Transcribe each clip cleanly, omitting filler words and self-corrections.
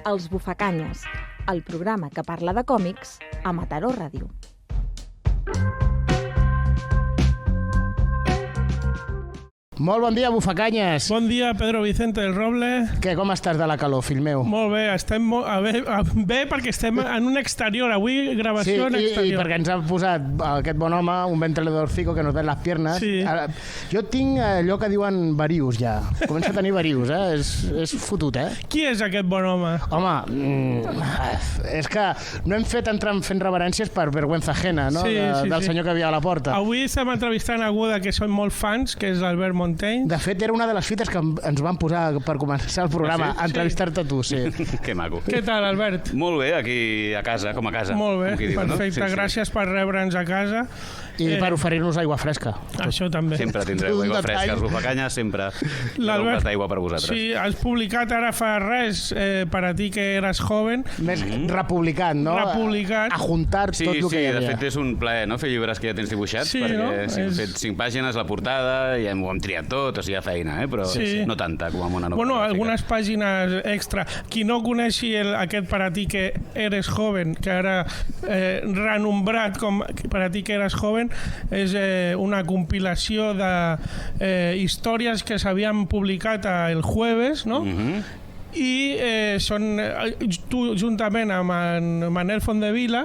Els Bufacanyes, el programa que parla de còmics a Mataró Ràdio. Molt bon dia, Bufacanyes. Bon dia, Pedro Vicente del Roble. Què, com estàs de la calor, fill meu? Molt bé, estem bé perquè estem en un exterior, avui gravació en exterior. Sí, i perquè ens ha posat aquest bon home, un ventiladorcico que nos ven les piernas. Sí. Jo tinc allò que diuen varius ja. Comença a tenir varius, És fotut, Qui és aquest bon home? Home, és que no hem fet entrar fent reverències per vergüenza ajena, no? Del senyor que havia a la porta. Avui estem entrevistant algú que són molt fans, que és l'Albert Monteny. De fet, era una de les fites que ens van posar per començar el programa, a entrevistar-te tu, sí. Que maco. Què tal, Albert? Molt bé, aquí a casa, com a casa. Molt bé, perfecte. Gràcies per rebre'ns a casa. I per oferir-nos aigua fresca. Això també. Sempre tindreu aigua fresca. Els Bufacanyes sempre un pas d'aigua per vosaltres. Sí, has publicat ara fa res, per a ti que eres joven. Més republicat, no? Republicat. A juntar tot el que hi havia. Sí, de fet és un plaer, no?, fer llibres que ja tens dibuixats, perquè hem fet 5 pàgines, la portada, i ho hem triat tot, o sigui, hi ha feina, però no tanta com a una novel·la. Bueno, algunes pàgines extra. Qui no coneixi aquest per a ti que eres joven, que ara renombrat com per a ti que eres joven, és una compilació de històries que s'havien publicat el jueves, no? I són, tu juntament amb en Manel Fondevila,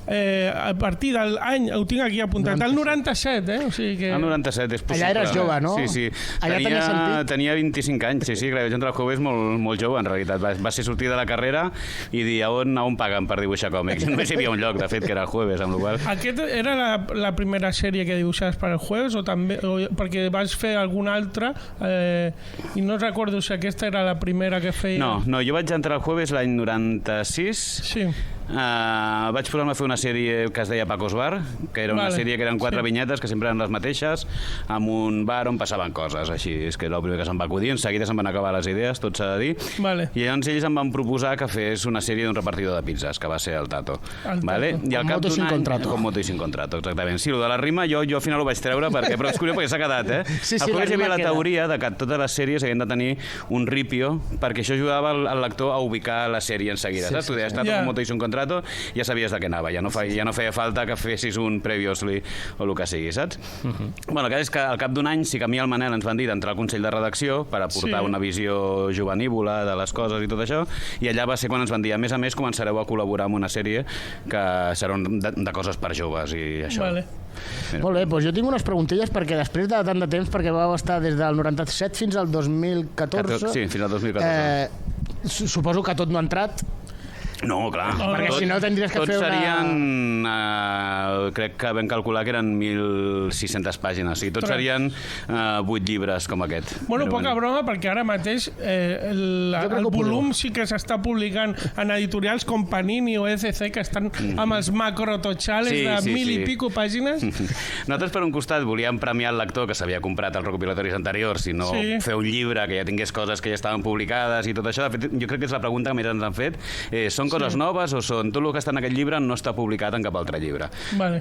a partir de l'any, ho tinc aquí apuntat, el 97, o sigui que... El 97, és possible. Allà eres jove, no? Sí. Allà tenia 25 anys, sí, clar, jo entre el jove és molt jove, en realitat. Va ser sortir de la carrera i dir a on paguen per dibuixar còmics. Només hi havia un lloc, de fet, que era el jueves, amb la qual cosa... Aquest era la primera sèrie que dibuixaves per al jueves, o també, perquè vas fer alguna altra, i no recordo si aquesta era la primera que feia... No, jo vaig entrar al jueves l'any 96. Sí. Vaig posar-me a fer una sèrie que es deia Paco's Bar, que era una sèrie que eren 4 vinyetes que sempre eren les mateixes, amb un bar on passaven coses, així, és que era el primer que se'm va acudir, en seguida se'm van acabar les idees, tot s'ha de dir, i llavors ells em van proposar que fes una sèrie d'un repartidor de pizzas, que va ser el Tato. I al cap d'un any, com Moto i sin contrato, exactament. Sí, el de la rima jo al final ho vaig treure, però és curiós perquè s'ha quedat, Al jueves hi havia la teoria de que totes les sèries havien de tenir un ripio, perquè això ajudava el lector a ubicar la sèrie en seguida, saps? Tu deies Tato com Moto i sin contrato, ja sabies de què anava, ja no feia falta que fessis un previously o el que sigui, saps? Bueno, el cas és que al cap d'un any sí que a mi el Manel ens van dir d'entrar al Consell de Redacció per aportar una visió jovenívola de les coses i tot això, i allà va ser quan ens van dir, a més començareu a col·laborar amb una sèrie que serà de coses per joves i això. Molt bé, doncs jo tinc unes preguntilles perquè després de tant de temps, perquè vau estar des del 97 fins al 2014... Sí, fins al 2014. Suposo que tot no ha entrat. No, clar. Perquè si no tindries que fer serien, crec que vam calcular que eren 1.600 pàgines, i tots serien 8 llibres com aquest. Bueno, poca broma, perquè ara mateix el volum sí que s'està publicant en editorials com Panini o ECC, que estan amb els macrototxales de 1.000 i pico pàgines. Nosaltres, per un costat, volíem premiar el lector que s'havia comprat els recopilatoris anteriors, i no fer un llibre que ja tingués coses que ja estaven publicades i tot això. De fet, jo crec que és la pregunta que més ens han fet. Són coses noves o són tot el que està en aquest llibre no està publicat en cap altre llibre?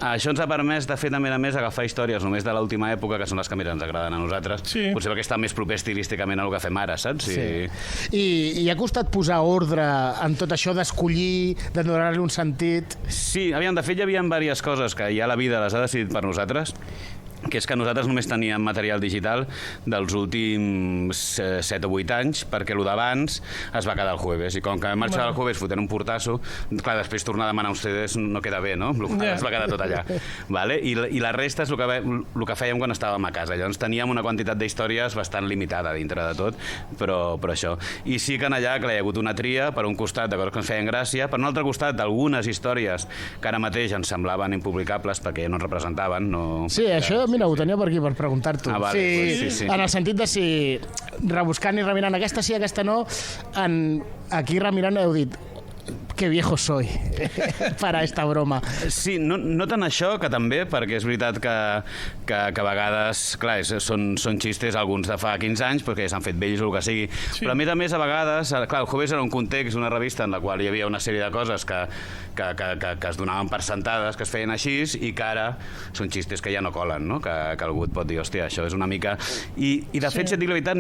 Això ens ha permès de fer també a més agafar històries només de l'última època, que són les que més ens agraden a nosaltres, potser perquè estan més proper estilísticament a el que fem ara, saps? I ha costat posar ordre en tot això d'escollir, de donar-li un sentit? Sí, de fet hi havia diverses coses que ja la vida les ha decidit per nosaltres, que és que nosaltres només teníem material digital dels últims 7 o 8 anys, perquè el d'abans es va quedar el jueves, i com que vam marxar el jueves fotent un portasso, clar, després tornar a demanar uns CDs no queda bé, no? Es va quedar tot allà. I la resta és el que fèiem quan estàvem a casa. Llavors teníem una quantitat d'històries bastant limitada dintre de tot, però això. I sí que allà, clar, hi ha hagut una tria, per un costat de coses que ens feien gràcia, per un altre costat algunes històries que ara mateix ens semblaven impublicables perquè ja no ens representaven. Sí, això, mira, ho tenia per aquí, per preguntar-t'ho. Sí. En el sentit de si rebuscant i remirant aquesta sí, aquesta no, aquí remirant heu dit que viejo soy para esta broma. Sí, no tant això, que també, perquè és veritat que a vegades, clar, són xistes alguns de fa 15 anys, perquè ja s'han fet vells o el que sigui, però a més a vegades, clar, el Jueves era un context, una revista en la qual hi havia una sèrie de coses que es donaven per sentades, que es feien així, i que ara són xistes que ja no colen, no? Que algú et pot dir, hòstia, això és una mica... I de fet, si et dic la veritat,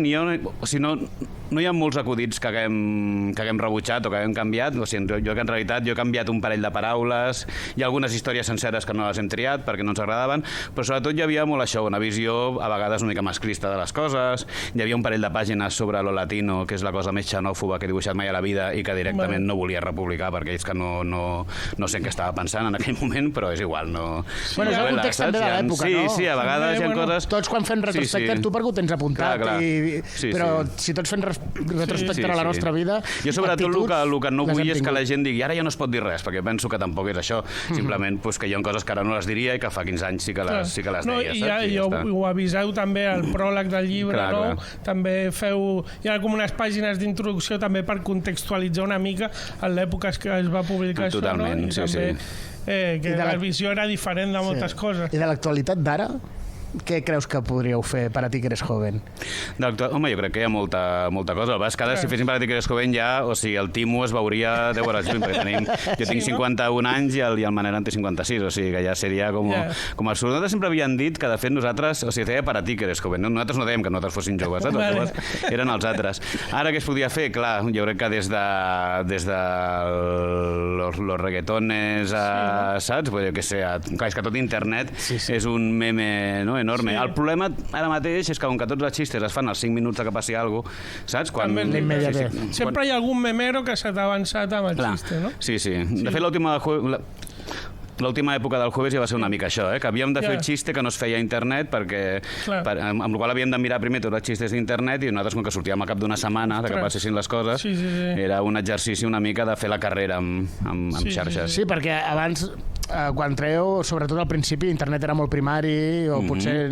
no hi ha molts acudits que haguem rebutjat o que haguem canviat. O sigui, jo que en realitat he canviat un parell de paraules, hi ha algunes històries senceres que no les hem triat perquè no ens agradaven, però sobretot hi havia molt això, una visió a vegades una mica masclista de les coses. Hi havia un parell de pàgines sobre lo latino, que és la cosa més xenòfoba que he dibuixat mai a la vida i que directament no volia republicar perquè és que no sé en què estava pensant en aquell moment, però és igual. Sí, bueno, és el context també de l'època, no? Sí, a vegades hi ha coses... Tots quan fem retrospecte, tu perquè ho tens apuntat, però si tots fem retrospecte a la nostra vida... Jo sobretot el que no vull és que la gent digui ara ja no es pot dir res, perquè penso que tampoc és això. Simplement que hi ha coses que ara no les diria i que fa 15 anys sí que les deia. I ho aviseu també al pròleg del llibre, no? També hi ha com unes pàgines d'introducció també per contextualitzar una mica en l'època que es va publicar això, no? Totalment, sí. Que la visió era diferent de moltes coses. I de l'actualitat d'ara? Què creus que podríeu fer per a ti que eres joven? Home, jo crec que hi ha molta cosa. Si féssim per a ti que eres joven ja, o sigui, el Timo es veuria 10 hores lluny, perquè jo tinc 51 anys i el Manel en té 56, o sigui que ja seria com absurd. Nosaltres sempre havíem dit que, de fet, nosaltres, o sigui, feia per a ti que eres joven. Nosaltres no dèiem que nosaltres fossin joves, saps? Els joves eren els altres. Ara què es podia fer? Clar, jo crec que des de los reggaetones, saps? Vull dir que sé, clar, és que tot internet és un meme, no? Enorme. El problema ara mateix és que com que tots els xistes es fan als 5 minuts que passi alguna cosa, saps? Sempre hi ha algun memero que s'ha avançat amb el xiste, no? Sí. De fet, l'última època del Jueves ja va ser una mica això, que havíem de fer el xiste que no es feia a internet, amb la qual havíem de mirar primer tots els xistes d'internet i nosaltres, com que sortíem al cap d'una setmana de que passessin les coses, era un exercici una mica de fer la carrera amb xarxes. Sí, perquè abans, quan treu, sobretot al principi, internet era molt primari, o potser,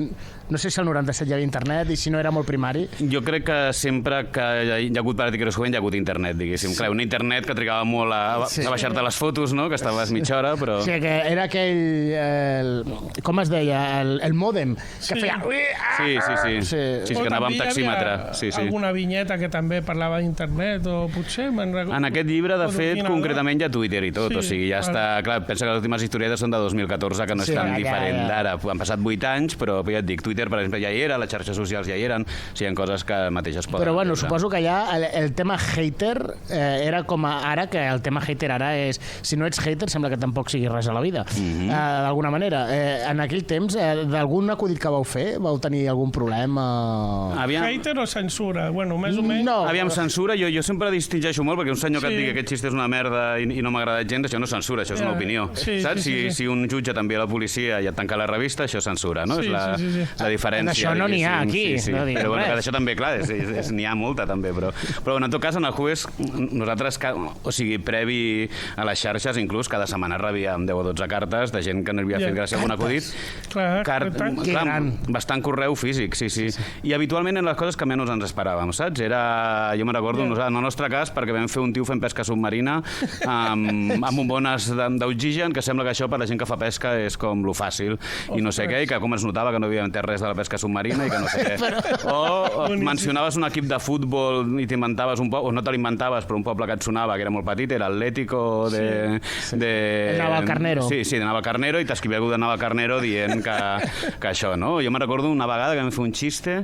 no sé si al 97 hi havia internet, i si no era molt primari. Jo crec que sempre que hi ha hagut per a ti que eres joven hi ha hagut internet, diguéssim. Clar, un internet que trigava molt a baixar-te les fotos, no? Que estaves mitja hora, però... Sí, que era aquell... com es deia? El mòdem, que feia... Sí, que anava amb taxímetre. Alguna vinyeta que també parlava d'internet, o potser... En aquest llibre, de fet, concretament hi ha Twitter i tot, o sigui, ja està... Clar, pensa que les últimes historietes són de 2014, que no és tan diferent d'ara. Han passat 8 anys, però ja et dic, Twitter, per exemple, ja hi era, les xarxes socials ja hi eren, o sigui, hi ha coses que mateixes poden... Però bueno, suposo que ja el tema hater era com ara, que el tema hater ara és... Si no ets hater, sembla que tampoc sigui res a la vida, d'alguna manera. En aquell temps, d'algun acudit que vau fer, vau tenir algun problema? Hater o censura? Bueno, més o menys... Aviam, censura, jo sempre distingeixo molt, perquè un senyor que et digui que aquest xiste és una merda i no m'ha agradat gens, això no és censura, això és una opinió. Saps? Si un jutge t'envia a la policia i et tanca la revista, això és censura, no? És la diferència. D'això no n'hi ha aquí. Però bueno, d'això també, clar, n'hi ha molta també, però en tot cas, en el Jueves, nosaltres, o sigui, previ a les xarxes, inclús cada setmana rebíem 10 o 12 cartes de gent que no havia fet gràcia a algun acudit. Bastant correu físic, sí. I habitualment eren les coses que menys ens esperàvem, saps? Jo me'n recordo, en el nostre cas, perquè vam fer un tio fent pesca submarina amb bombones d'oxigen, que sembla que això per la gent que fa pesca és com lo fàcil, i no sé què, i que com es notava que no havíem entès res de la pesca submarina i que no sé què. O mencionaves un equip de futbol i t'inventaves un poble, o no te l'inventaves, però un poble que et sonava, que era molt petit, era l'Atlético de Navalcarnero. Sí, de Navalcarnero, i t'escrivia algú de Navalcarnero dient que això, no? Jo me'n recordo una vegada que vam fer un xiste,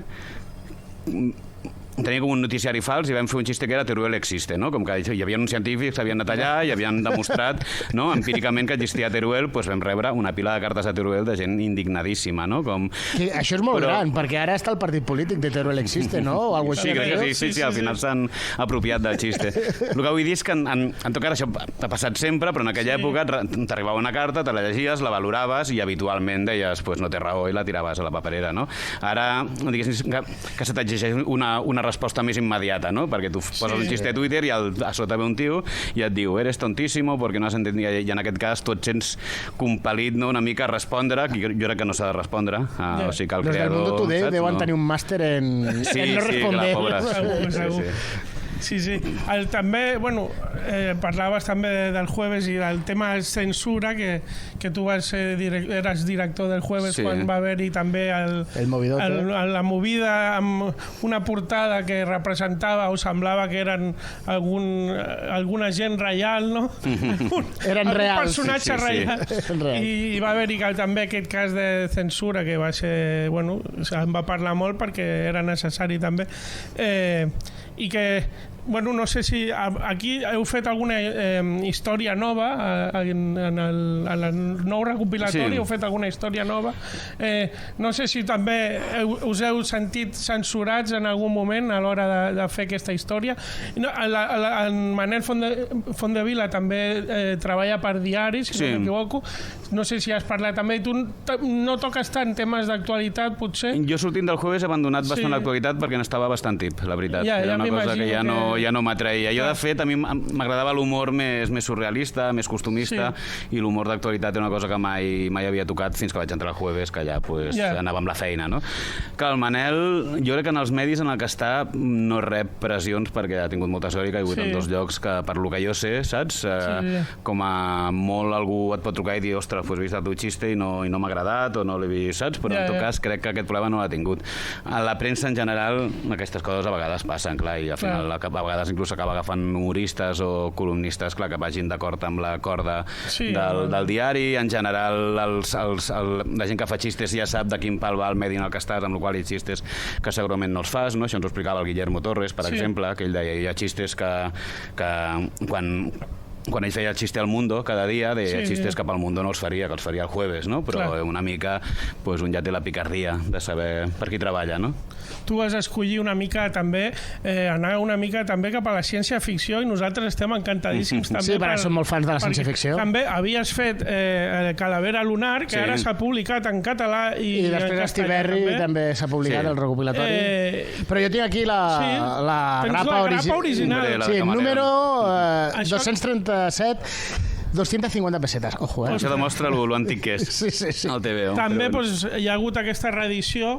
tenia com un noticiari fals i vam fer un xiste que era Teruel existe, no? Com que hi havia uns científics que havien anat allà i havien demostrat, no, empíricament que existia Teruel, doncs vam rebre una pila de cartes a Teruel de gent indignadíssima, no? Això és molt gran, perquè ara està el partit polític de Teruel existe, no? O alguna cosa sí, crec que sí, al final s'han apropiat del xiste. El que vull dir és que en tot cas això ha passat sempre, però en aquella època t'arribava una carta, te la llegies, la valoraves i habitualment deies, pues no té raó, i la tiraves a la paperera, no? Ara, diguéssim que se t'exigeix una resposta més immediata, no? Perquè tu poses un xiste a Twitter i a sota ve un tio i et diu, eres tontíssimo perquè no has entès, i en aquest cas tu et sents compel·lit, no, una mica a respondre, que jo crec que no s'ha de respondre, o sigui que el creador... Los del Mundo Today deuen tenir un màster en no responder. Sí. També, bueno, parlaves també del Jueves i del tema censura, que tu eres director del Jueves quan va haver-hi també la movida amb una portada que representava o semblava que eren alguna gent reial, no? Eren reals. Un personatge reial. I va haver-hi també aquest cas de censura que va ser, bueno, en va parlar molt perquè era necessari també. i que bueno, no sé si aquí heu fet alguna història nova en el nou recopilatori, heu fet alguna història nova. No sé si també us heu sentit censurats en algun moment a l'hora de fer aquesta història. En Manel Fondevila també treballa per diaris, si no m'equivoco. No sé si has parlat també. Tu no toques tant temes d'actualitat, potser? Jo sortint del Jueves he abandonat bastant l'actualitat perquè n'estava bastant tip, la veritat. Era una cosa que ja no m'atreia. Jo, de fet, a mi m'agradava l'humor més surrealista, més costumista, i l'humor d'actualitat era una cosa que mai havia tocat fins que vaig entrar al Jueves, que ja anava amb la feina, no? Clar, el Manel, jo crec que en els medis en el que està no rep pressions perquè ha tingut molta sort i que ha hagut en dos llocs que, per lo que jo sé, saps? Com a molt algú et pot trucar i dir, ostres, he vist el teu xiste i no m'ha agradat o no l'he vist, saps? Però en tot cas crec que aquest problema no l'ha tingut. A la premsa en general aquestes coses a vegades passen, clar, i al final a vegades inclús s'acaba agafant humoristes o columnistes, clar, que vagin d'acord amb la corda del diari. En general, la gent que fa xistes ja sap de quin pal va el medi en el que estàs, amb el qual hi ha xistes que segurament no els fas, no? Això ens ho explicava el Guillermo Torres, per exemple, que ell deia, hi ha xistes que quan ell feia el xiste al Mundo cada dia, deia xistes que pel Mundo no els faria, que els faria el Jueves, no? Però una mica un ja té la picardia de saber per qui treballa, no? Tu vas escollir una mica també, anar una mica també cap a la ciència-ficció i nosaltres estem encantadíssims també. Sí, perquè som molt fans de la ciència-ficció. També havies fet Calavera Lunar, que ara s'ha publicat en català i després Estiberri també s'ha publicat el recopilatori. Però jo tinc aquí la grapa original. Sí, número 237, 250 pessetes, ojo, Això demostra lo antic que és, el TVO. També hi ha hagut aquesta reedició.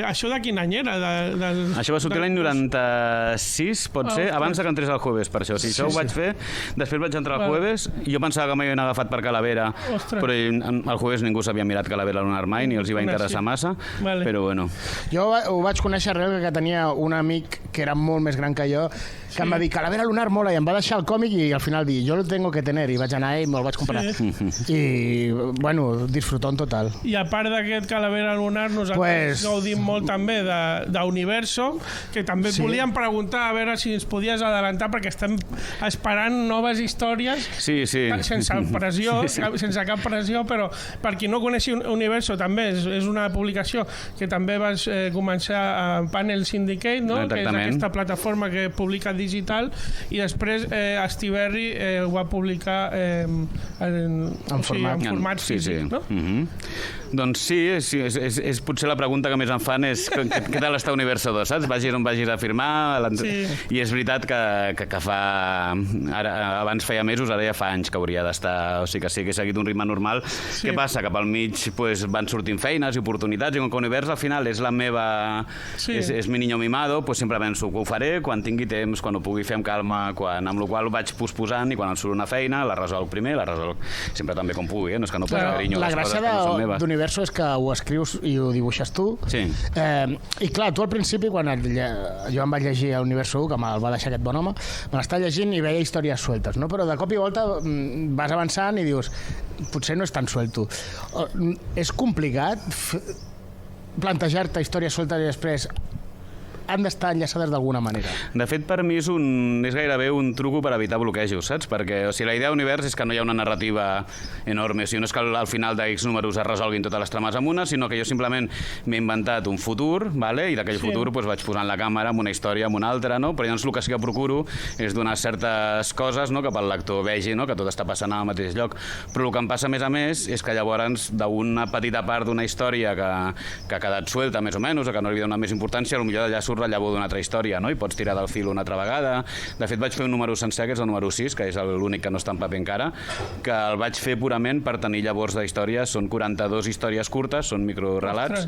Això de quin any era? Això va sortir l'any 96, pot ser, abans que entrés al Jueves, per això. Això ho vaig fer, després vaig entrar al Jueves, i jo pensava que m'havien agafat per Calavera, però al Jueves ningú s'havia mirat Calavera Lunar mai, ni els hi va interessar massa, però bueno. Jo ho vaig conèixer realment que tenia un amic que era molt més gran que jo, que em va dir, Calavera Lunar mola, i em va deixar el còmic i al final dir, jo lo tengo que tener, i vaig anar i me'l vaig comprar. I, bueno, disfrutón total. I a part d'aquest Calavera Lunar, nosaltres gaudim molt també d'Universo, que també volíem preguntar a veure si ens podies adelantar, perquè estem esperant noves històries sense pressió, sense cap pressió, però per qui no coneixi Universo també és una publicació que també vas començar a Panel Syndicate, no? Que és aquesta plataforma que publica digital, i després Estiberri ho va publicar en format físic, no? Doncs sí, és potser la pregunta que més em fan és què tal està Universo 2, saps? Vagis on vagis a firmar, i és veritat que fa... abans feia mesos, ara ja fa anys que hauria d'estar, o sigui que sí que he seguit un ritme normal. Què passa? Que pel mig van sortint feines i oportunitats, i com que Universo al final és la meva... és mi niño mimado, sempre penso que ho faré quan tingui temps, quan ho pugui fer amb calma, amb la qual ho vaig posposant, i quan em surt una feina la resolc primer, la resolc sempre també com pugui, no és que no posi carinyo a les coses que no són meves. D'Universo és que ho escrius i ho dibuixes tu. I clar, tu al principi, quan jo em vaig llegir el Universo 1, que me'l va deixar aquest bon home, me l'estava llegint i veia històries sueltes, no? Però de cop i volta vas avançant i dius, potser no és tan suelto. És complicat plantejar-te històries sueltes i després han d'estar enllaçades d'alguna manera. De fet, per mi és gairebé un truco per evitar bloquejos, saps? Perquè la idea d'Univers és que no hi ha una narrativa enorme, o sigui, no és que al final d'X números es resolguin totes les trames amb una, sinó que jo simplement m'he inventat un futur, i d'aquell futur vaig posant la càmera amb una història, amb una altra, no? Però llavors el que sí que procuro és donar certes coses, no? Que el lector vegi, no? Que tot està passant al mateix lloc. Però el que em passa a més és que llavors d'una petita part d'una història que ha quedat suelta més o menys, o que no li ha donat més importància, potser d'allà surt la llavor d'una altra història, no? I pots tirar del fil una altra vegada. De fet, vaig fer un número sencer, que és el número 6, que és l'únic que no està en paper encara, que el vaig fer purament per tenir llavors d'històries. Són 42 històries curtes, són microrelats,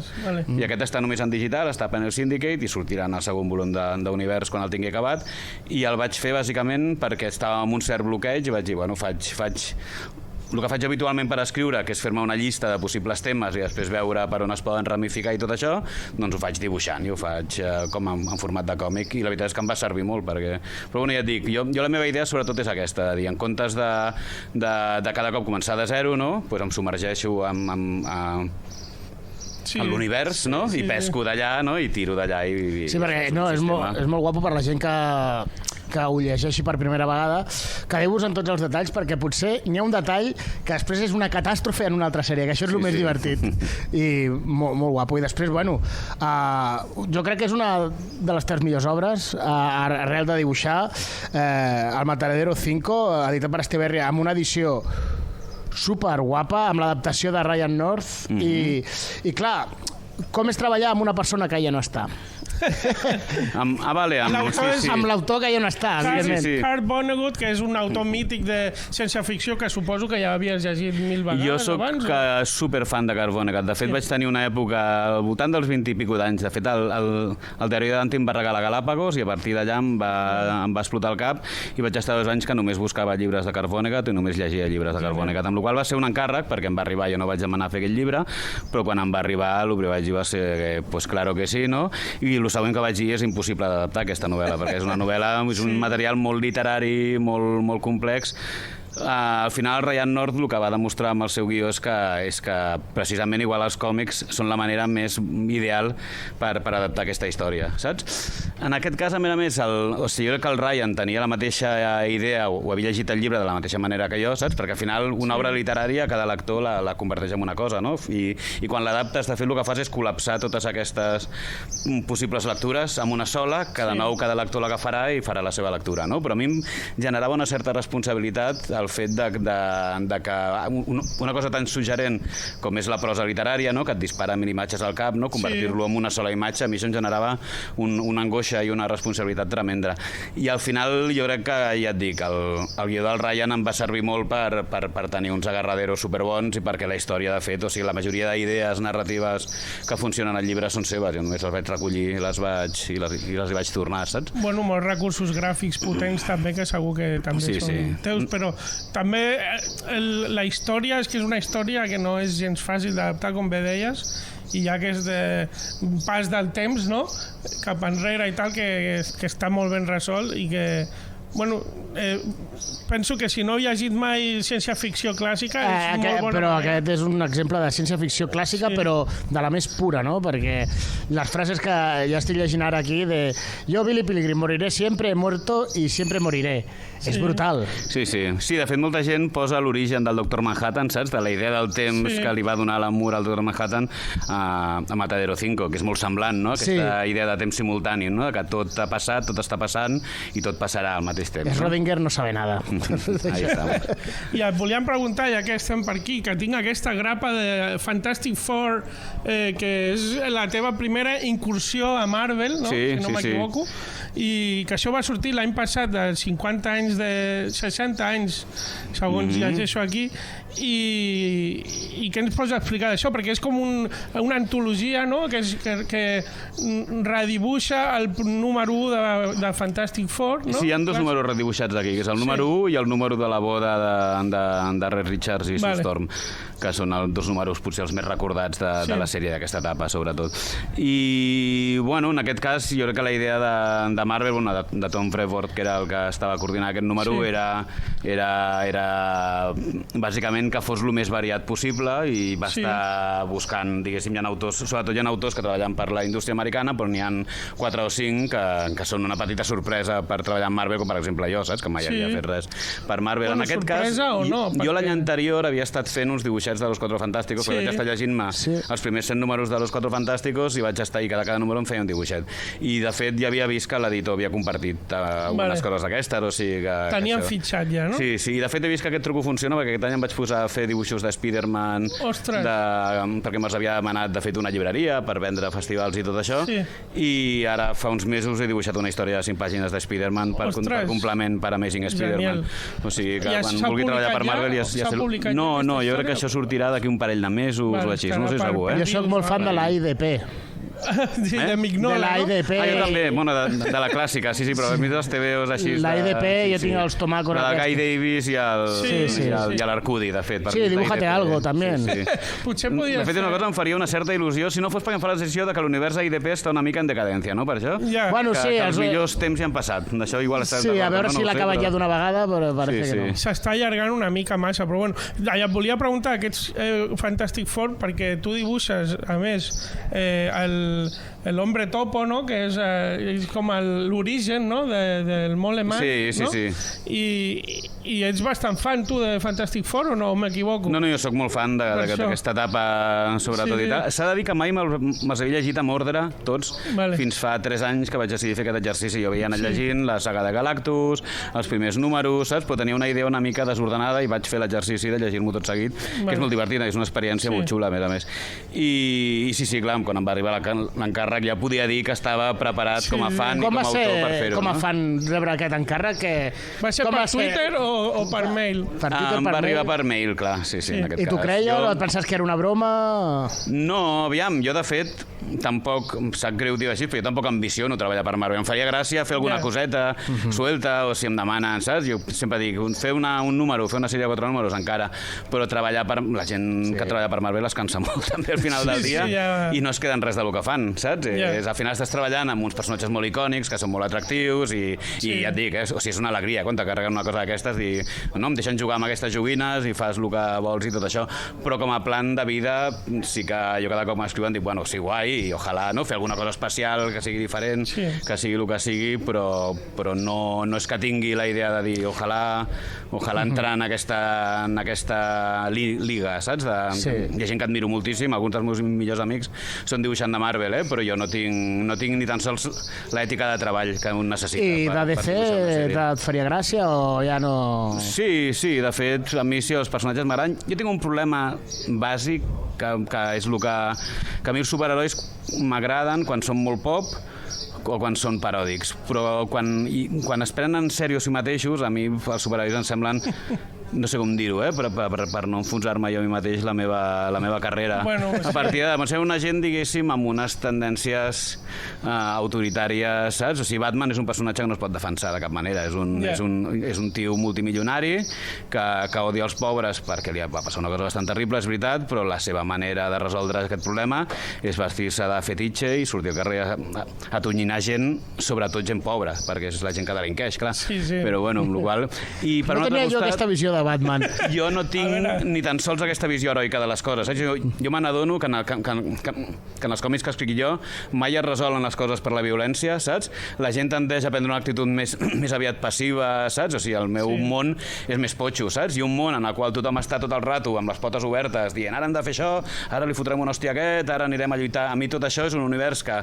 i aquest està només en digital, està a Panel Syndicate, i sortirà en el segon volum d'Univers quan el tingui acabat, i el vaig fer bàsicament perquè estava en un cert bloqueig i vaig dir, bueno, faig el que faig habitualment per escriure, que és fer-me una llista de possibles temes i després veure per on es poden ramificar i tot això, doncs ho faig dibuixant i ho faig com en format de còmic, i la veritat és que em va servir molt, perquè... Però bueno, ja et dic, jo la meva idea sobretot és aquesta, de dir, en comptes de cada cop començar de zero, no? Pues em submergeixo l'univers, no? I pesco d'allà, no? I tiro d'allà. Sí, perquè és molt guapo per la gent que ho llegeixi per primera vegada. Quedeu-vos en tots els detalls, perquè potser n'hi ha un detall que després és una catàstrofe en una altra sèrie, que això és el més divertit. I molt guapo. I després, bueno, jo crec que és una de les 3 millors obres arrel de dibuixar, el Matadero 5, editat per Esteberri, amb una edició super guapa, amb l'adaptació de Ryan North, i clar, com és treballar amb una persona que ja no està? Amb l'autor que ja no està, evidentment. Kurt Vonnegut, que és un autor mític de ciència-ficció que suposo que ja havies llegit 1000 vegades. Jo soc superfan de Kurt Vonnegut. De fet, vaig tenir una època al voltant dels 20 i pico d'anys. De fet, el diari de Dante em va regalar Galàpagos i a partir d'allà em va explotar el cap i vaig estar 2 anys que només buscava llibres de Kurt Vonnegut i només llegia llibres de Kurt Vonnegut, amb la qual va ser un encàrrec, perquè em va arribar, jo no vaig demanar fer aquell llibre, però quan em va arribar el que vaig dir va ser, pues claro que sí, no? I el següent que vaig dir és impossible d'adaptar aquesta novel·la, perquè és una novel·la, és un material molt literari, molt complex. Al final, Ryan North el que va demostrar amb el seu guió és que precisament igual els còmics són la manera més ideal per adaptar aquesta història, saps? En aquest cas, a més, jo crec que el Ryan tenia la mateixa idea o havia llegit el llibre de la mateixa manera que jo, saps? Perquè al final una obra literària cada lector la converteix en una cosa, no? I quan l'adaptes, de fet, el que fas és col·lapsar totes aquestes possibles lectures en una sola, que de nou cada lector l'agafarà i farà la seva lectura, no? Però a mi em generava una certa responsabilitat el fet de que una cosa tan suggerent com és la prosa literària, no? Que et dispara 1000 imatges al cap, no? Convertir-lo en una sola imatge, a mi això em generava una angoixa i una responsabilitat tremenda. I al final jo crec que, ja et dic, el guió del Ryan em va servir molt per tenir uns agarraderos superbons i perquè la història, de fet, o sigui, la majoria d'idees narratives que funcionen al llibre són seves, jo només les vaig recollir i les vaig tornar, saps? Bueno, molts recursos gràfics potents també, que segur que també són teus, però també la història és que és una història que no és gens fàcil d'adaptar, com bé deies, i ja que és de pas del temps, no? Cap enrere i tal, que està molt ben resolt i que, bueno, penso que si no he llegit mai ciència-ficció clàssica és molt bona. Però aquest és un exemple de ciència-ficció clàssica, però de la més pura, no? Perquè les frases que ja estic llegint ara aquí de «Jo, Billy Pilgrim, moriré siempre, he muerto y siempre moriré». És brutal. Sí, de fet molta gent posa l'origen del Dr. Manhattan, saps? De la idea del temps que li va donar l'amor al Dr. Manhattan a Matadero 5, que és molt semblant, no? Aquesta idea de temps simultani, no? Que tot ha passat, tot està passant i tot passarà al mateix temps. Schrödinger no sabe nada. Ahí estamos. I et volíem preguntar, ja que estem per aquí, que tinc aquesta grapa de Fantastic Four, que és la teva primera incursió a Marvel, no? Si no m'equivoco, i que això va sortir l'any passat, de 50 anys, de 60 anys, segons llegeixo aquí, i què ens pots explicar d'això? Perquè és com una antologia, no? que redibuixa el número 1 de Fantastic Four, no? Sí, hi ha 2 números redibuixats aquí, que és el número 1 i el número de la boda de Reed Richards i Sue Storm, que són els 2 números potser els més recordats de la sèrie d'aquesta etapa, sobretot. I, bueno, en aquest cas, jo crec que la idea de Marvel, de Tom Freeforth, que era el que estava coordinant aquest número, era bàsicament que fos el més variat possible i va estar buscant, diguéssim, sobretot hi ha autors que treballen per la indústria americana, però n'hi ha 4 o 5 que són una petita sorpresa per treballar amb Marvel, com per exemple jo, saps? Que mai havia fet res per Marvel. En aquest cas, jo l'any anterior havia estat fent uns dibuixets de Los Cuatro Fantásticos, perquè vaig estar llegint-me els primers 100 números de Los Cuatro Fantásticos i vaig estar ahí, cada número em feia un dibuixet. I, de fet, ja havia vist que l'editor havia compartit algunes coses d'aquestes, o sigui que... Tenien fitxat ja, no? Sí, i de fet he vist que aquest truco funciona, perquè aquest any em vaig posar a fer dibuixos de Spider-Man, perquè me'ls havia demanat, de fet, una llibreria per vendre festivals i tot això, i ara fa uns mesos he dibuixat una història de 5 pàgines de Spider-Man per complement per Amazing Spider-Man. O sigui que quan vulgui treballar per Marvel ja sé... No, jo crec que això sortirà d'aquí un parell de mesos o així, no sé segur, Jo soc molt fan de la IDP. Sí, de Mignola, de la IDP. Jo també, bueno, de la clàssica, sí, però a mi dels TVOs així... La IDP, jo tinc els tomàcos... La Guy Davis i l'Arcudi, de fet. Sí, dibújate algo, també. Potser podria ser. De fet, una cosa em faria una certa il·lusió, si no fos perquè em fa la sensació de que l'univers IDP està una mica en decadència, no, per això? Bueno, sí. Que els millors temps ja han passat. D'això igual està... Sí, a veure si l'ha acabat ja d'una vegada, però parece que no. S'està allargant una mica massa, però bueno, et volia preguntar aquests Fantastic Four, perquè tu dibuixes, a més, l'Hombre Topo, no? Que és com l'origen, no? Del Mole Man, no? Sí. I ets bastant fan, tu, de Fantastic Four, o no m'equivoco? No, jo sóc molt fan d'aquesta etapa, sobretot i tal. S'ha de dir que mai me'ls havia llegit amb ordre, tots, fins fa 3 anys que vaig decidir fer aquest exercici. Jo havia anat llegint la saga de Galactus, els primers números, saps? Però tenia una idea una mica desordenada i vaig fer l'exercici de llegir-m'ho tot seguit, que és molt divertit, és una experiència molt xula, a més. I sí, clar, quan em va arribar l'encàrrec ja podia dir que estava preparat com a fan i com a autor per fer-ho. Com a fan rebre aquest encàrrec? Va ser per Twitter o per mail? Em va arribar per mail, clar, sí, en aquest cas. I tu creies o et penses que era una broma? No, aviam, jo de fet tampoc, em sap greu dir així, però jo tampoc ambiciono treballar per Marvel. Em faria gràcia fer alguna coseta suelta, o si em demanen, saps? Jo sempre dic, fer un número, fer una sèrie de 4 números encara, però treballar per... La gent que treballa per Marvel es cansa molt també al final del dia i no es queden res del que fan, saps? Al final estàs treballant amb uns personatges molt icònics que són molt atractius i ja et dic, o sigui, és una alegria quan te carreguen una cosa d'aquestes, dir, no, em deixen jugar amb aquestes joguines i fas el que vols i tot això, però com a plan de vida sí que jo cada cop m'escriuen, dic, bueno, sí, guai, i ojalà fer alguna cosa especial, que sigui diferent, que sigui el que sigui, però no és que tingui la idea de dir ojalà entrar en aquesta liga, saps? Hi ha gent que admiro moltíssim, alguns dels meus millors amics són dibuixant de Marvel, però jo no tinc ni tan sols l'ètica de treball que un necessita. I de DC et faria gràcia o ja no... Sí, de fet, a mi sí, els personatges m'agraden. Jo tinc un problema bàsic que és el que a mi els superherois m'agraden quan són molt pop o quan són paròdics, però quan es prenen en sèrio a si mateixos, a mi els superherois em semblen, no sé com dir-ho, per no enfonsar-me jo a mi mateix la meva carrera. A partir de ser una gent, diguéssim, amb unes tendències autoritàries, saps? O sigui, Batman és un personatge que no es pot defensar de cap manera. És un tio multimilionari que odia els pobres perquè li va passar una cosa bastant terrible, és veritat, però la seva manera de resoldre aquest problema és vestir-se de fetitxe i sortir al carrer a tonyinar gent, sobretot gent pobra, perquè és la gent que delinqueix, clar. Però bueno, amb la qual cosa... No tenia jo aquesta visió de Batman. Jo no tinc ni tan sols aquesta visió heroica de les coses. Jo me n'adono que en els còmics que escric jo mai es resolen les coses per la violència, saps? La gent tendeix a prendre una actitud més aviat passiva, saps? O sigui, el meu món és més potxo, saps? I un món en el qual tothom està tot el rato amb les potes obertes dient ara hem de fer això, ara li fotrem una hòstia a aquest, ara anirem a lluitar. A mi tot això és un univers que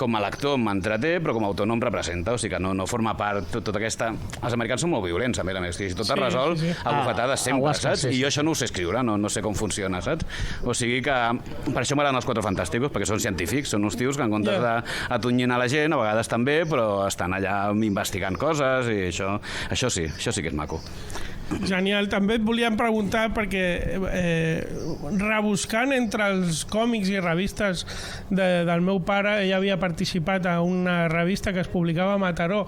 com a lector m'entreté, però com a autor no em representa, o sigui que no forma part tota aquesta... Els americans són molt violents, a més, si tot es resol a bufetades sempre, saps? I jo això no ho sé escriure, no sé com funciona, saps? O sigui que per això m'agraden els Quatre Fantàsticos, perquè són científics, són uns tios que en comptes d'atonyinar la gent, a vegades també, però estan allà investigant coses i això sí que és maco. Genial. També et volíem preguntar perquè rebuscant entre els còmics i revistes del meu pare, ell havia participat a una revista que es publicava a Mataró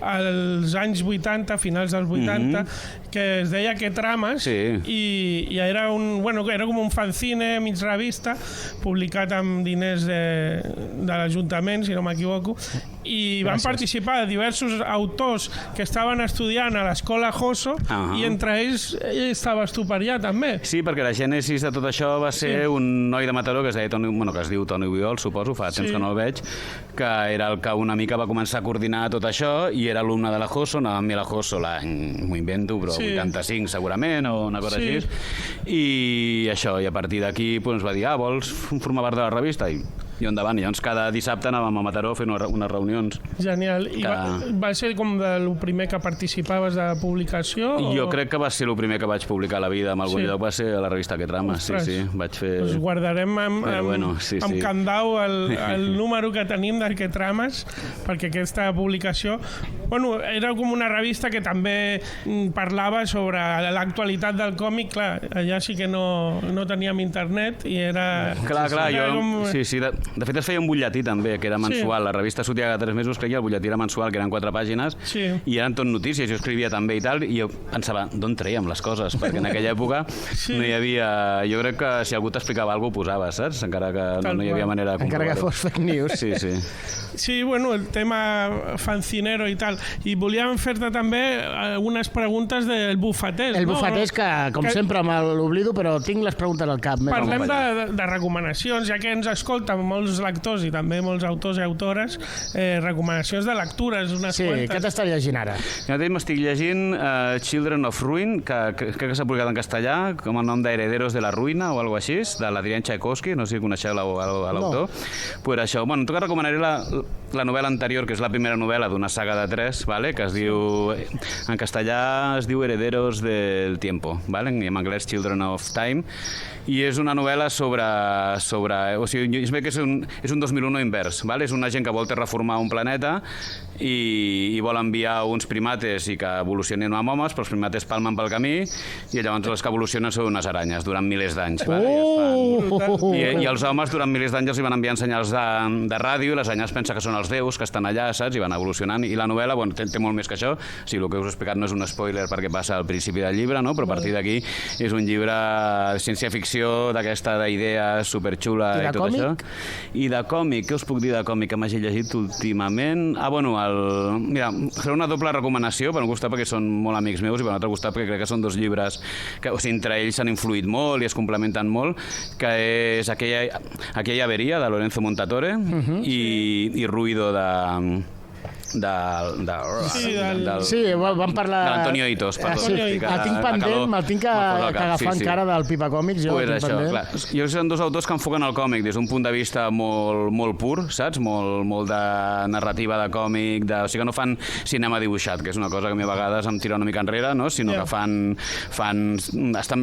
als anys 80, finals dels 80, que es deia Que Trames, i era com un fanzine mig revista publicat amb diners de l'Ajuntament, si no m'equivoco, i van participar diversos autors que estaven estudiant a l'escola Josso i entre ells estaves tu per allà també. Sí, perquè la gènesis de tot això va ser un noi de Mataró que es diu Toni Ubiol, suposo, fa temps que no el veig, que era el que una mica va començar a coordinar tot això i era alumne de la Josso, anava amb mi a la Josso l'any, m'ho invento, però 85 segurament o una cosa així, i això, i a partir d'aquí ens va dir, vols formar part de la revista? I endavant, i llavors cada dissabte anàvem a Mataró fent unes reunions. Genial. I va ser com el primer que participaves de publicació? Jo crec que va ser el primer que vaig publicar a la vida en algun lloc, va ser a la revista Que Trames, sí. Vaig fer... Pues guardarem amb candau el número que tenim del Que Trames, perquè aquesta publicació Bueno, era com una revista que també parlava sobre l'actualitat del còmic. Clar, allà sí que no teníem internet i era... Clar, sí. De fet es feia un butlletí també, que era mensual. La revista sortia cada 3 mesos, crec que el butlletí era mensual, que eren 4 pàgines, i eren tot notícies, jo escrivia també i tal, i jo pensava, d'on traiem les coses? Perquè en aquella època no hi havia... Jo crec que si algú t'explicava alguna cosa ho posava, saps? Encara que no hi havia manera de comprovar-ho. Encara que fos fake news. Sí. Sí, bueno, el tema fancinero i tal. I volíem fer-te també algunes preguntes del Bufatès. El Bufatès, que com sempre me l'oblido, però tinc les preguntes al cap. Parlem de recomanacions, ja que ens escolten molts lectors i també molts autors i autores, recomanacions de lectures, unes quantes. Sí, què t'estàs llegint ara? Jo m'estic llegint Children of Ruin, que crec que s'ha publicat en castellà, com el nom d'Herederos de la Ruïna o alguna cosa així, de l'Adrián Tchaikovsky, no sé si coneixeu l'autor. Pues això, bueno, tu que recomanaré la novel·la anterior, que és la primera novel·la d'una saga de 3, ¿vale? Que es diu, en castellà es diu Herederos del Tiempo, ¿vale? I en anglès Children of Time, i és una novel·la sobre o sigui, és un 2001 invers, ¿vale? És una gent que vol terraformar un planeta i vol enviar uns primates i que evolucionin amb homes, però els primates palmen pel camí i llavors els que evolucionen són unes aranyes durant milers d'anys. I els homes durant milers d'anys els van enviant senyals de ràdio i les aranyes pensen que són els déus que estan allà, saps? I van evolucionant. I la novel·la, bueno, té molt més que això. O sigui, el que us he explicat no és un spoiler perquè passa al principi del llibre, no? Però a partir d'aquí és un llibre de ciència-ficció, d'aquesta idea superxula i tot això. I de còmic, què us puc dir de còmic que m'hagi llegit últimament? Bueno, mira, faré una doble recomanació, per un costat perquè són molt amics meus i per un altre costat perquè crec que són 2 llibres que, o sigui, entre ells s'han influït molt i es complementen molt, que és Aquella averia, de Lorenzo Montatore, i Ruido Sí, vam parlar... De l'Antonio Hitos, perdó. Sí, el tinc pendent, me'l tinc que agafar encara del Pipa Còmics, jo el tinc pendent. Jo són 2 autors que enfoquen el còmic des d'un punt de vista molt pur, saps? Molt de narrativa de còmic, o sigui que no fan cinema dibuixat, que és una cosa que a mi a vegades em tira una mica enrere, no? Sinó que estan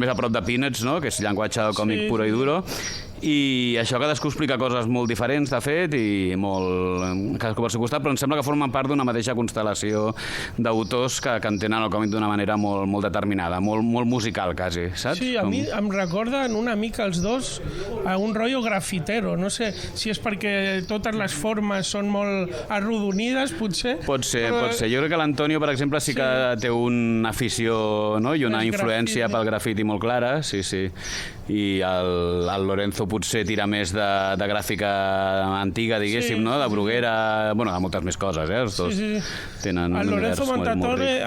més a prop de Peanuts, no? Que és llenguatge del còmic puro i duro. I això cadascú explica coses molt diferents, de fet, i cadascú per seu costat, però em sembla que formen part d'una mateixa constel·lació d'autors que entenen el còmic d'una manera molt determinada, molt musical, quasi, saps? Sí, a mi em recorden una mica els dos a un rotllo grafitero. No sé si és perquè totes les formes són molt arrodonides, potser. Pot ser. Jo crec que l'Antonio, per exemple, sí que té una afició, no? I una influència pel grafiti molt clara, sí. I el Lorenzo potser tira més de gràfica antiga, diguéssim, no? De Bruguera, bueno, de moltes més coses, Els dos tenen un univers molt ric. El Lorenzo Montatore,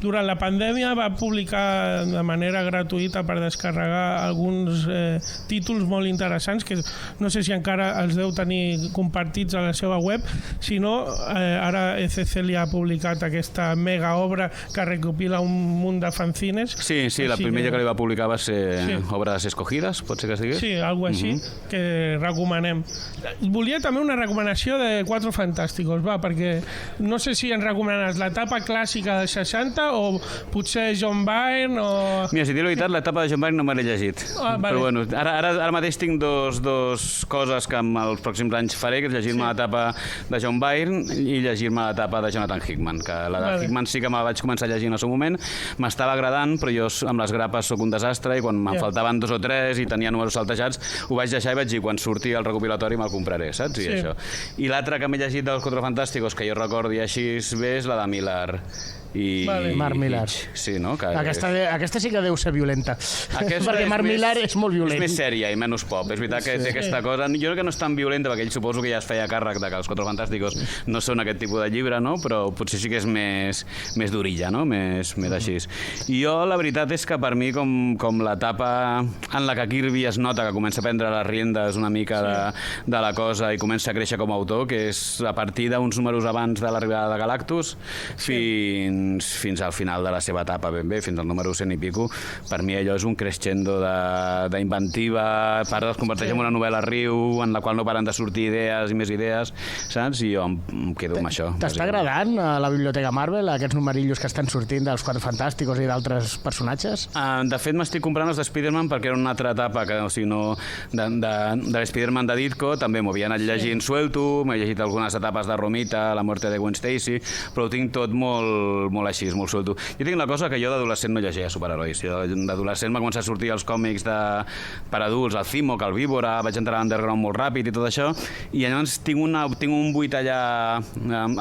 durant la pandèmia, va publicar de manera gratuïta per descarregar alguns títols molt interessants, que no sé si encara els deu tenir compartits a la seva web, si no, ara ECC li ha publicat aquesta mega obra que recopila un munt de fanzines. Sí, la primera que li va publicar va ser Obras Escogidas, pot ser que es digués? Sí, alguna cosa així, que recomanem. Volia també una recomanació de Quatre Fantàsticos, perquè no sé si ens recomanes l'etapa clàssica dels 60 o potser John Byrne o... Mira, si dic la veritat, l'etapa de John Byrne no me l'he llegit. Però bueno, ara mateix tinc dos coses que en els pròxims anys faré, que és llegir-me l'etapa de John Byrne i llegir-me l'etapa de Jonathan Hickman, que la de Hickman sí que me la vaig començar a llegir en el seu moment, m'estava agradant, però jo amb les grapes sóc un desastre i quan me'n faltaven 2 o 3 i tenia números saltejats, ho vaig deixar i vaig dir, quan surti el recopilatori me'l compraré, saps? I l'altra que m'he llegit dels Quatre Fantàsticos, que jo recordi així bé, és la de Miller. Marc Millar. Sí, no? Aquesta sí que deu ser violenta. Perquè Marc Millar és molt violent. És més sèria i menys pop. És veritat que té aquesta cosa... Jo crec que no és tan violenta, perquè ell suposo que ja es feia càrrec de que els Quatre Fantàsticos no són aquest tipus de llibre, no? Però potser sí que és més d'orilla, no? Més així. I jo, la veritat és que per mi, com l'etapa en la que Kirby es nota que comença a prendre les riendes una mica de la cosa i comença a créixer com a autor, que és a partir d'uns números abans de l'arribada de Galactus fins fins al final de la seva etapa ben bé, fins al número 100 i pico. Per mi allò és un crescendo d'inventiva, es converteix en una novel·la riu, en la qual no paren de sortir idees i més idees, saps? I jo em quedo amb això. T'està agradant la Biblioteca Marvel, aquests numerillos que estan sortint dels Quatre Fantàsticos i d'altres personatges? De fet, m'estic comprant els de Spider-Man perquè era una altra etapa que, o sigui, no, de l'Spider-Man de Ditko, també m'ho havia anat llegint suelto, m'he llegit algunes etapes de Romita, La muerte de Gwen Stacy, però ho tinc tot molt així, molt suelto. Jo tinc la cosa que jo d'adolescent no llegia superherois. Jo d'adolescent va començar a sortir els còmics per adults, el Címoc, el Víbora, vaig entrar a l'Underground molt ràpid i tot això, i llavors tinc un buit allà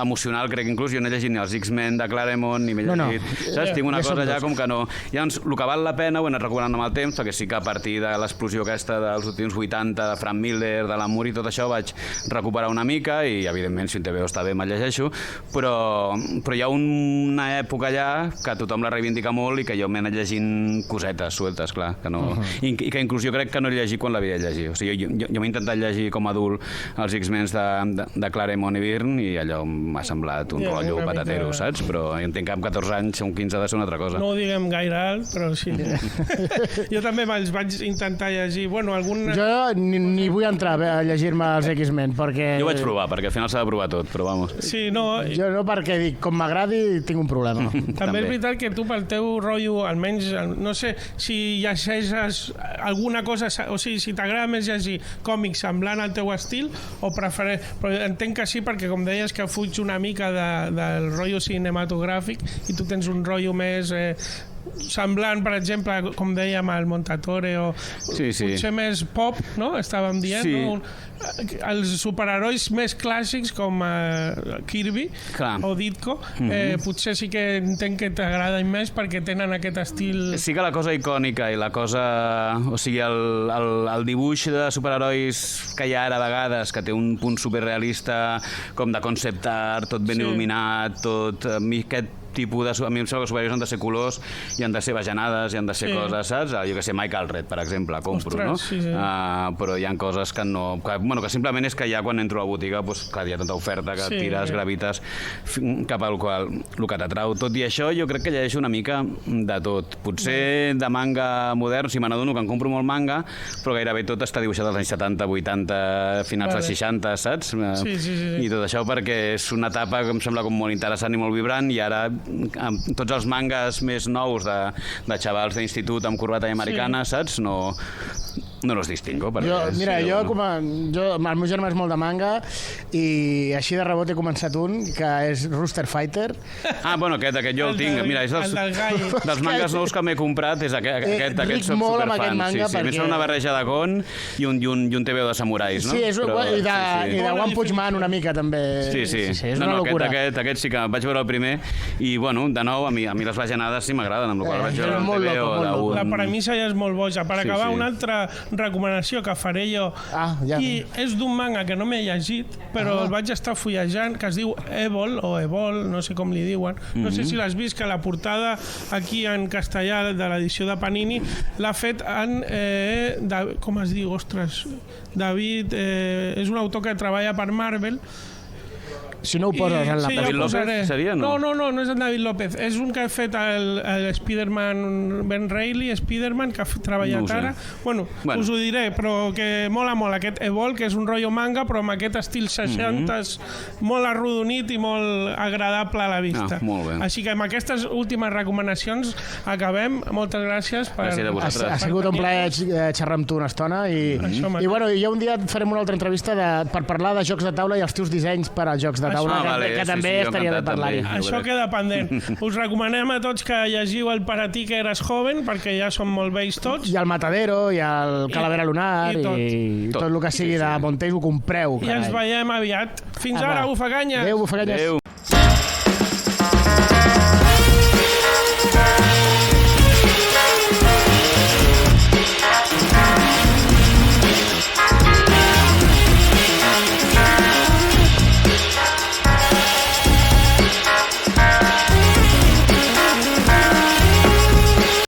emocional, crec que inclús jo no he llegit ni els X-Men de Claremont, ni m'he llegit, saps? Tinc una cosa allà com que no. Llavors, el que val la pena ho he anat recuperant amb el temps, perquè sí que a partir de l'explosió aquesta dels últims 80, de Frank Miller, de l'Amur i tot això, vaig recuperar una mica i, evidentment, si un TVO està bé, me'l llegeixo, però hi ha una època allà que tothom la reivindica molt i que jo m'he anat llegint cosetes sueltes, clar, que no... I que inclús jo crec que no he llegit quan l'havia de llegir. O sigui, jo m'he intentat llegir com a adult els X-Men de Claremont i Byrne i allò m'ha semblat un rotllo patatero, saps? Però entenc que amb 14 anys, amb 15 ha de ser una altra cosa. No ho diguem gaire alt, però sí. Jo també els vaig intentar llegir. Bueno, Jo ni vull entrar a llegir-me els X-Men, perquè... Jo vaig provar, perquè al final s'ha de provar tot, però vamos. Sí, no... Jo no, perquè dic, com m'agradi, tinc un problema. També és veritat que tu, pel teu rotllo, almenys, no sé, si llegeixes alguna cosa, o sigui, si t'agrada més llegir còmics semblant al teu estil, o prefereix... Però entenc que sí, perquè com deies que fuig una mica del rotllo cinematogràfic i tu tens un rotllo més... semblant, per exemple, com dèiem, al Montatore, o potser més pop, no? Estàvem dient, no? Els superherois més clàssics com Kirby o Ditko, potser sí que entenc que t'agraden més perquè tenen aquest estil... Sí que la cosa icònica i la cosa... O sigui, el dibuix de superherois que hi ha ara a vegades, que té un punt superrealista, com de concept art, tot ben il·luminat, tot... Aquest tipus de... A mi em sembla que els superherois han de ser colors i han de ser bajanades i han de ser coses, saps? Jo que sé, Mike Allred, per exemple, compro, no? Però hi ha coses que no... Que simplement és que ja quan entro a la botiga, clar, hi ha tanta oferta que tires, gravites cap al qual el que t'atrau. Tot i això, jo crec que llegeixo una mica de tot. Potser de manga modern, si me n'adono que en compro molt manga, però gairebé tot està dibuixat als anys 70, 80, finals dels 60, saps? I tot això perquè és una etapa que em sembla com molt interessant i molt vibrant, i ara amb tots els mangas més nous de xavals d'institut amb corbata i americana, saps? No los distingo. Mira, el meu germà és molt de manga i així de rebot he començat un que és Rooster Fighter. Bueno, aquest jo el tinc. Mira, és dels mangas nous que m'he comprat, és aquest superfan. Sí, més una barreja de Gon i un TVO de samurais, no? Sí, i de One Punch Man una mica, també. Sí. És una locura. Aquest sí que vaig veure el primer i, bueno, de nou, a mi les bajanades sí m'agraden, amb la qual vaig veure el TVO. La premissa ja és molt boja. Per acabar, una altra recomanació que faré jo, i és d'un manga que no m'he llegit, però el vaig estar fullejant, que es diu Evol, no sé com li diuen. No sé si l'has vist, que la portada aquí en castellà de l'edició de Panini l'ha fet en... com es diu? Ostres, David... És un autor que treballa per Marvel. Si no ho poses en la... David López seria, no? No és en David López. És un que ha fet el Spider-Man, Ben Reilly, Spider-Man, que ha treballat ara. Bueno, us ho diré, però que mola molt aquest Evol, que és un rotllo manga, però amb aquest estil 60s, molt arrodonit i molt agradable a la vista. Molt bé. Així que amb aquestes últimes recomanacions acabem. Moltes gràcies per... Gràcies a vosaltres. Ha sigut un plaer xerrar amb tu una estona i bueno, ja un dia farem una altra entrevista per parlar de jocs de taula i els teus dissenys per als jocs de taula, que també estaria bé parlar-hi. Això queda pendent. Us recomanem a tots que llegiu el Para ti que eres joven, perquè ja som molt vells tots. I el Matadero, i el Calavera Lunar, i tot el que sigui de Montells ho compreu. I ens veiem aviat. Fins ara, bufaganya! Adéu, bufaganyes!